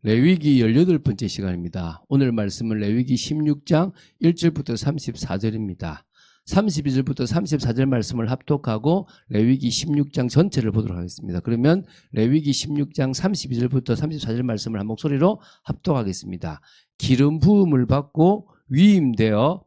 레위기 18번째 시간입니다. 오늘 말씀은 레위기 16장 1절부터 34절입니다. 32절부터 34절 말씀을 합독하고 레위기 16장 전체를 보도록 하겠습니다. 그러면 레위기 16장 32절부터 34절 말씀을 한 목소리로 합독하겠습니다. 기름 부음을 받고 위임되어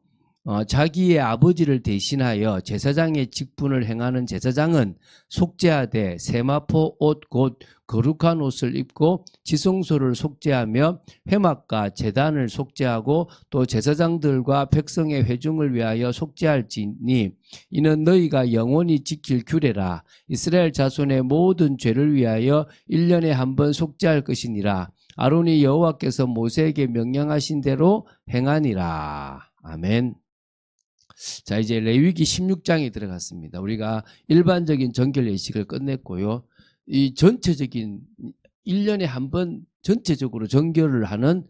자기의 아버지를 대신하여 제사장의 직분을 행하는 제사장은 속죄하되 세마포 옷 곧 거룩한 옷을 입고 지성소를 속죄하며 회막과 제단을 속죄하고 또 제사장들과 백성의 회중을 위하여 속죄할지니 이는 너희가 영원히 지킬 규례라. 이스라엘 자손의 모든 죄를 위하여 1년에 한 번 속죄할 것이니라. 아론이 여호와께서 모세에게 명령하신 대로 행하니라. 아멘. 자, 이제 레위기 16장에 들어갔습니다. 우리가 일반적인 정결 예식을 끝냈고요. 이 전체적인 1년에 한 번 전체적으로 정결을 하는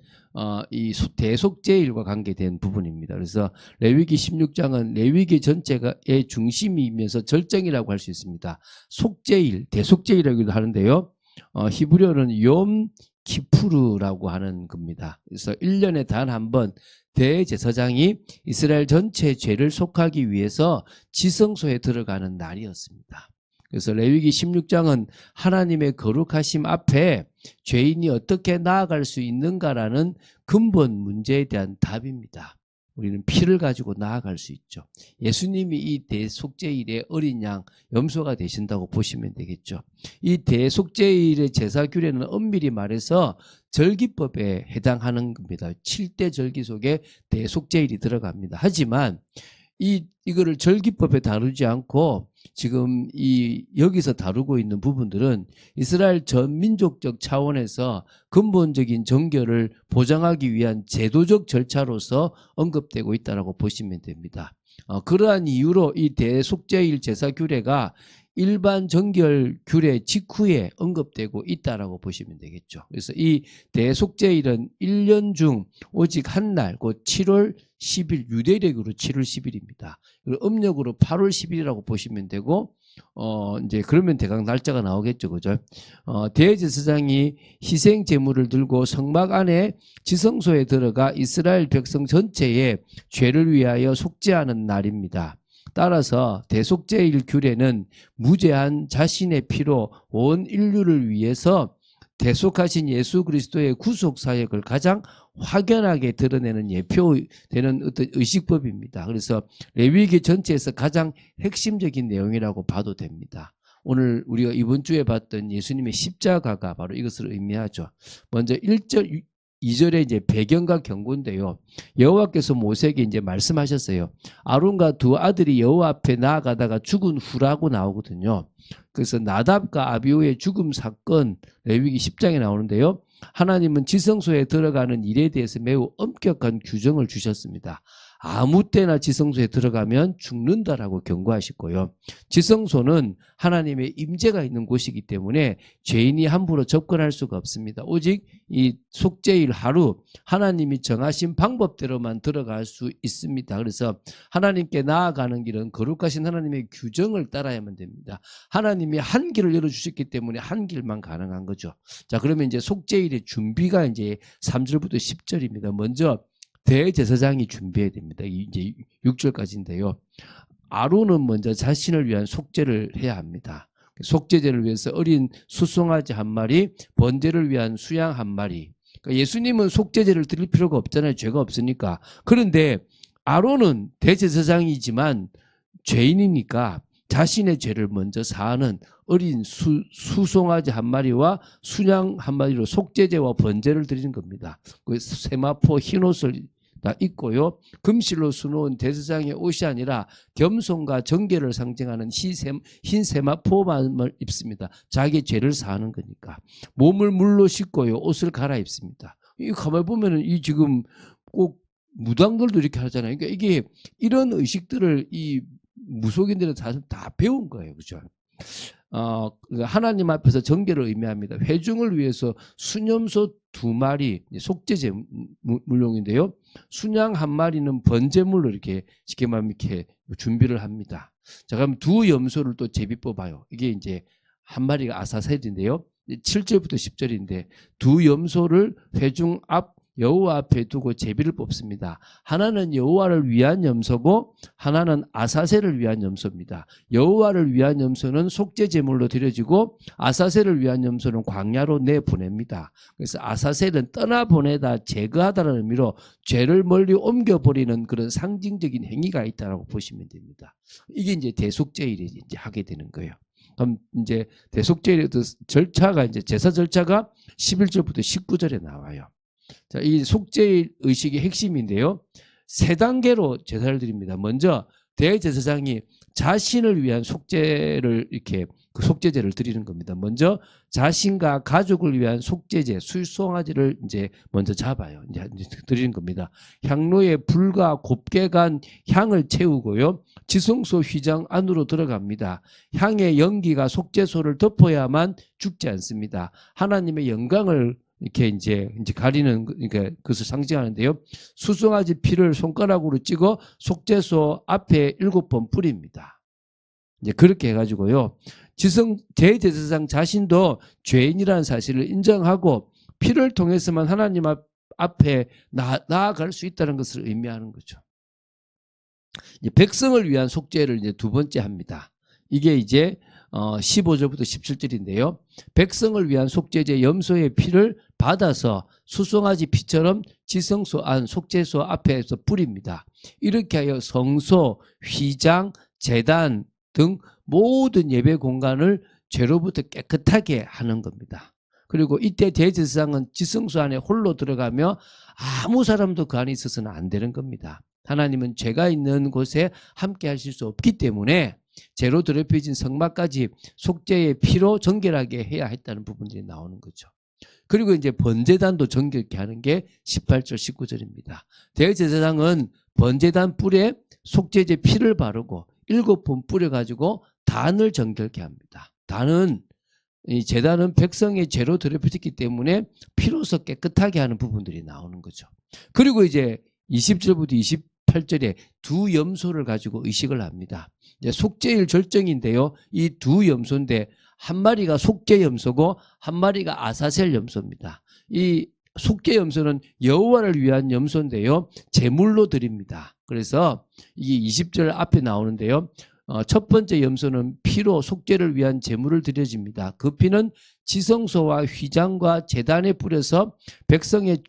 이 대속죄일과 관계된 부분입니다. 그래서 레위기 16장은 레위기 전체의 중심이면서 절정이라고 할 수 있습니다. 속죄일, 대속죄일이라고도 하는데요. 히브리어는 욤 키푸르라고 하는 겁니다. 그래서 1년에 단 한 번 대제사장이 이스라엘 전체의 죄를 속하기 위해서 지성소에 들어가는 날이었습니다. 그래서 레위기 16장은 하나님의 거룩하심 앞에 죄인이 어떻게 나아갈 수 있는가라는 근본 문제에 대한 답입니다. 우리는 피를 가지고 나아갈 수 있죠. 예수님이 이 대속죄일의 어린 양 염소가 되신다고 보시면 되겠죠. 이 대속죄일의 제사 규례는 엄밀히 말해서 절기법에 해당하는 겁니다. 7대 절기 속에 대속죄일이 들어갑니다. 하지만 이거를 절기법에 다루지 않고 지금 여기서 다루고 있는 부분들은 이스라엘 전 민족적 차원에서 근본적인 정결을 보장하기 위한 제도적 절차로서 언급되고 있다고 보시면 됩니다. 그러한 이유로 이 대속죄일 제사 규례가 일반 정결 규례 직후에 언급되고 있다라고 보시면 되겠죠. 그래서 이 대속죄일은 1년 중 오직 한 날, 곧 7월 10일, 유대력으로 7월 10일입니다. 그리고 음력으로 8월 10일이라고 보시면 되고, 이제 그러면 대강 날짜가 나오겠죠. 그죠? 대제사장이 희생 제물을 들고 성막 안에 지성소에 들어가 이스라엘 백성 전체의 죄를 위하여 속죄하는 날입니다. 따라서 대속죄일 규례는 무죄한 자신의 피로 온 인류를 위해서 대속하신 예수 그리스도의 구속 사역을 가장 확연하게 드러내는 예표되는 어떤 의식법입니다. 그래서 레위기 전체에서 가장 핵심적인 내용이라고 봐도 됩니다. 오늘 우리가 이번 주에 봤던 예수님의 십자가가 바로 이것을 의미하죠. 먼저 1절, 2절에 이제 배경과 경고인데요. 여호와께서 모세에게 이제 말씀하셨어요. 아론과 두 아들이 여호와 앞에 나아가다가 죽은 후라고 나오거든요. 그래서 나답과 아비후의 죽음 사건 레위기 10장에 나오는데요. 하나님은 지성소에 들어가는 일에 대해서 매우 엄격한 규정을 주셨습니다. 아무 때나 지성소에 들어가면 죽는다라고 경고하셨고요. 지성소는 하나님의 임재가 있는 곳이기 때문에 죄인이 함부로 접근할 수가 없습니다. 오직 이 속죄일 하루 하나님이 정하신 방법대로만 들어갈 수 있습니다. 그래서 하나님께 나아가는 길은 거룩하신 하나님의 규정을 따라야만 됩니다. 하나님이 한 길을 열어주셨기 때문에 한 길만 가능한 거죠. 자, 그러면 이제 속죄일의 준비가 이제 3절부터 10절입니다. 먼저 대제사장이 준비해야 됩니다. 이제 6절까지인데요. 아론은 먼저 자신을 위한 속죄를 해야 합니다. 속죄제를 위해서 어린 수송아지 한 마리, 번제를 위한 수양 한 마리. 그러니까 예수님은 속죄제를 드릴 필요가 없잖아요. 죄가 없으니까. 그런데 아론은 대제사장이지만 죄인이니까 자신의 죄를 먼저 사하는 어린 수송아지 한 마리와 수양 한 마리로 속죄제와 번제를 드리는 겁니다. 그 세마포 흰옷을 다 입고요. 금실로 수놓은 대제사장의 옷이 아니라 겸손과 정결을 상징하는 흰 세마포만을 입습니다. 자기 죄를 사하는 거니까. 몸을 물로 씻고요. 옷을 갈아입습니다. 이 가만히 보면은 이 지금 꼭 무당들도 이렇게 하잖아요. 그러니까 이게 이런 의식들을 이 무속인들은 사실 다 배운 거예요. 그죠? 하나님 앞에서 정결을 의미합니다. 회중을 위해서 수염소 2마리, 속죄제 물용인데요. 순양 1마리는 번제물로 이렇게 쉽게 말하면 이렇게 준비를 합니다. 자, 그럼 두 염소를 또 제비 뽑아요. 이게 이제 한 마리가 아사셀인데요. 7절부터 10절인데 두 염소를 회중 앞 여호와 앞에 두고 제비를 뽑습니다. 하나는 여호와를 위한 염소고 하나는 아사셀을 위한 염소입니다. 여호와를 위한 염소는 속죄 제물로 드려지고 아사셀을 위한 염소는 광야로 내보냅니다. 그래서 아사셀은 떠나보내다 제거하다라는 의미로 죄를 멀리 옮겨버리는 그런 상징적인 행위가 있다라고 보시면 됩니다. 이게 이제 대속죄일이 이제 하게 되는 거예요. 그럼 이제 대속죄일의 절차가 이제 제사 절차가 11절부터 19절에 나와요. 자, 이 속죄 의식의 핵심인데요. 세 단계로 제사를 드립니다. 먼저 대제사장이 자신을 위한 속죄를 이렇게 그 속죄제를 드리는 겁니다. 먼저 자신과 가족을 위한 속죄제, 수송아지를 이제 먼저 잡아요. 이제 드리는 겁니다. 향로에 불과 곱게 간 향을 채우고요. 지성소 휘장 안으로 들어갑니다. 향의 연기가 속죄소를 덮어야만 죽지 않습니다. 하나님의 영광을 이렇게 이제 가리는, 그러니까 그것을 상징하는데요. 수송아지 피를 손가락으로 찍어 속죄소 앞에 7번 뿌립니다. 이제 그렇게 해가지고요. 대제사장 자신도 죄인이라는 사실을 인정하고 피를 통해서만 하나님 앞에 나아갈 수 있다는 것을 의미하는 거죠. 이제 백성을 위한 속죄를 이제 두 번째 합니다. 이게 이제 15절부터 17절인데요. 백성을 위한 속죄제 염소의 피를 받아서 수송아지 피처럼 지성소 안 속죄소 앞에서 뿌립니다. 이렇게 하여 성소, 휘장, 제단 등 모든 예배 공간을 죄로부터 깨끗하게 하는 겁니다. 그리고 이때 대제사장은 지성소 안에 홀로 들어가며 아무 사람도 그 안에 있어서는 안 되는 겁니다. 하나님은 죄가 있는 곳에 함께 하실 수 없기 때문에 죄로 더럽혀진 성막까지 속죄의 피로 정결하게 해야 했다는 부분들이 나오는 거죠. 그리고 이제 번제단도 정결케 하는 게 18절 19절입니다. 대제사장은 번제단 뿔에 속죄제 피를 바르고 7번 뿌려가지고 단을 정결케 합니다. 이 제단은 백성의 죄로 더럽혀졌기 때문에 피로서 깨끗하게 하는 부분들이 나오는 거죠. 그리고 이제 20절부터 28절에 두 염소를 가지고 의식을 합니다. 이제 속죄일 절정인데요. 이 두 염소인데 한 마리가 속죄 염소고 한 마리가 아사셀 염소입니다. 이 속죄 염소는 여호와를 위한 염소인데요. 제물로 드립니다. 그래서 이게 20절 앞에 나오는데요. 첫 번째 염소는 피로 속죄를 위한 제물을 드려집니다. 그 피는 지성소와 휘장과 제단에 뿌려서 백성의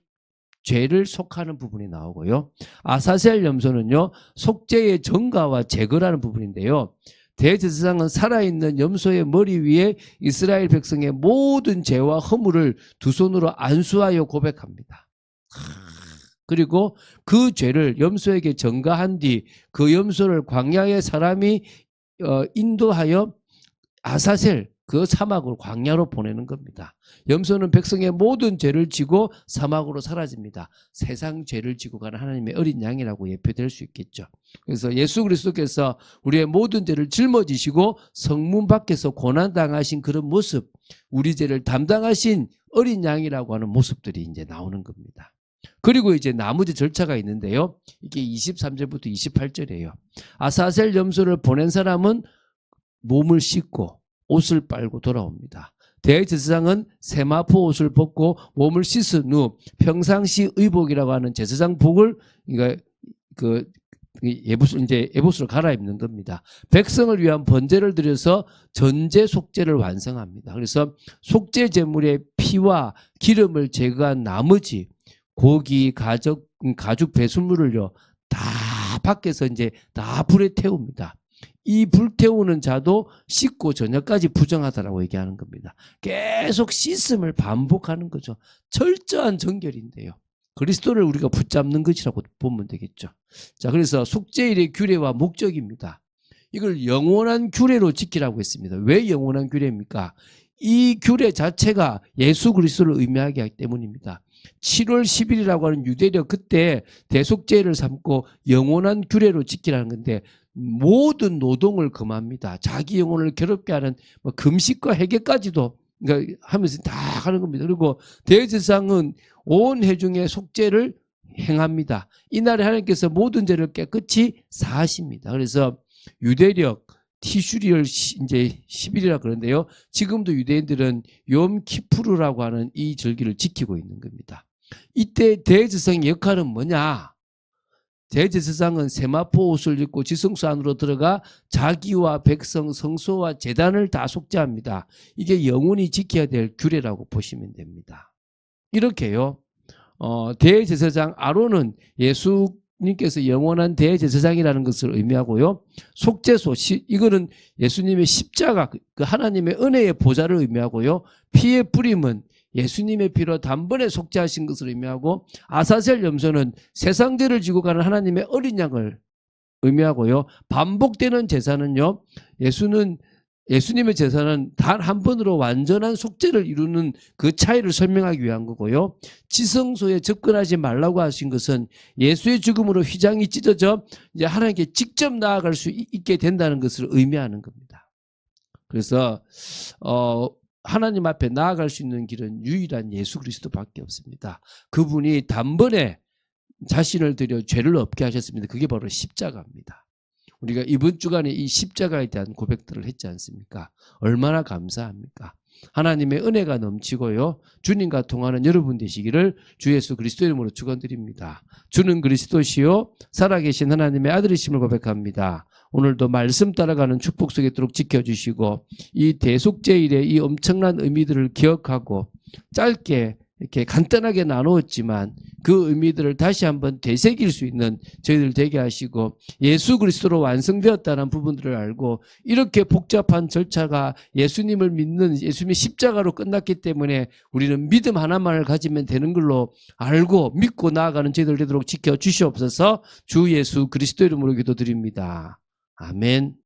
죄를 속하는 부분이 나오고요. 아사셀 염소는요, 속죄의 전가와 제거라는 부분인데요. 대제사장은 살아있는 염소의 머리 위에 이스라엘 백성의 모든 죄와 허물을 두 손으로 안수하여 고백합니다. 그리고 그 죄를 염소에게 전가한 뒤 그 염소를 광야의 사람이 인도하여 아사셀 그 사막으로 광야로 보내는 겁니다. 염소는 백성의 모든 죄를 지고 사막으로 사라집니다. 세상 죄를 지고 가는 하나님의 어린 양이라고 예표될 수 있겠죠. 그래서 예수 그리스도께서 우리의 모든 죄를 짊어지시고 성문 밖에서 고난당하신 그런 모습, 우리 죄를 담당하신 어린 양이라고 하는 모습들이 이제 나오는 겁니다. 그리고 이제 나머지 절차가 있는데요. 이게 23절부터 28절이에요. 아사셀 염소를 보낸 사람은 몸을 씻고 옷을 빨고 돌아옵니다. 대제사장은 세마포 옷을 벗고 몸을 씻은 후 평상시 의복이라고 하는 제사장 복을 에봇으로 갈아입는 겁니다. 백성을 위한 번제를 드려서 전제 속죄를 완성합니다. 그래서 속죄 제물의 피와 기름을 제거한 나머지 고기, 가죽 배설물을요 다 밖에서 이제 다 불에 태웁니다. 이 불태우는 자도 씻고 저녁까지 부정하다라고 얘기하는 겁니다. 계속 씻음을 반복하는 거죠. 철저한 정결인데요. 그리스도를 우리가 붙잡는 것이라고 보면 되겠죠. 자, 그래서 속죄일의 규례와 목적입니다. 이걸 영원한 규례로 지키라고 했습니다. 왜 영원한 규례입니까? 이 규례 자체가 예수 그리스도를 의미하기 때문입니다. 7월 10일이라고 하는 유대력 그때 대속죄를 삼고 영원한 규례로 지키라는 건데 모든 노동을 금합니다. 자기 영혼을 괴롭게 하는 금식과 회개까지도 하면서 다 하는 겁니다. 그리고 대제사장은 온 회중의 속죄를 행합니다. 이날에 하나님께서 모든 죄를 깨끗이 사하십니다. 그래서 유대력, 티슈리얼 이제 10일이라 그러는데요. 지금도 유대인들은 욤 키푸르라고 하는 이 절기를 지키고 있는 겁니다. 이때 대제사장의 역할은 뭐냐? 대제사장은 세마포 옷을 입고 지성소 안으로 들어가 자기와 백성, 성소와 제단을 다 속죄합니다. 이게 영원히 지켜야 될 규례라고 보시면 됩니다. 이렇게요. 대제사장 아론은 예수님께서 영원한 대제사장이라는 것을 의미하고요. 속죄소, 이거는 예수님의 십자가, 그 하나님의 은혜의 보좌를 의미하고요. 피의 뿌림은 예수님의 피로 단번에 속죄하신 것을 의미하고, 아사셀 염소는 세상죄를 지고 가는 하나님의 어린 양을 의미하고요. 반복되는 제사는요, 예수님의 제사는 단 한 번으로 완전한 속죄를 이루는 그 차이를 설명하기 위한 거고요. 지성소에 접근하지 말라고 하신 것은 예수의 죽음으로 휘장이 찢어져 이제 하나님께 직접 나아갈 수 있게 된다는 것을 의미하는 겁니다. 그래서 하나님 앞에 나아갈 수 있는 길은 유일한 예수 그리스도밖에 없습니다. 그분이 단번에 자신을 들여 죄를 없게 하셨습니다. 그게 바로 십자가입니다. 우리가 이번 주간에 이 십자가에 대한 고백들을 했지 않습니까? 얼마나 감사합니까? 하나님의 은혜가 넘치고요. 주님과 통하는 여러분 되시기를 주 예수 그리스도 이름으로 축원드립니다. 주는 그리스도시요 살아계신 하나님의 아들이심을 고백합니다. 오늘도 말씀 따라가는 축복 속에 있도록 지켜주시고, 이 대속죄일의 이 엄청난 의미들을 기억하고 짧게 이렇게 간단하게 나누었지만 그 의미들을 다시 한번 되새길 수 있는 저희들 되게 하시고, 예수 그리스도로 완성되었다는 부분들을 알고, 이렇게 복잡한 절차가 예수님을 믿는 예수님의 십자가로 끝났기 때문에 우리는 믿음 하나만을 가지면 되는 걸로 알고 믿고 나아가는 저희들 되도록 지켜주시옵소서. 주 예수 그리스도 이름으로 기도드립니다. 아멘.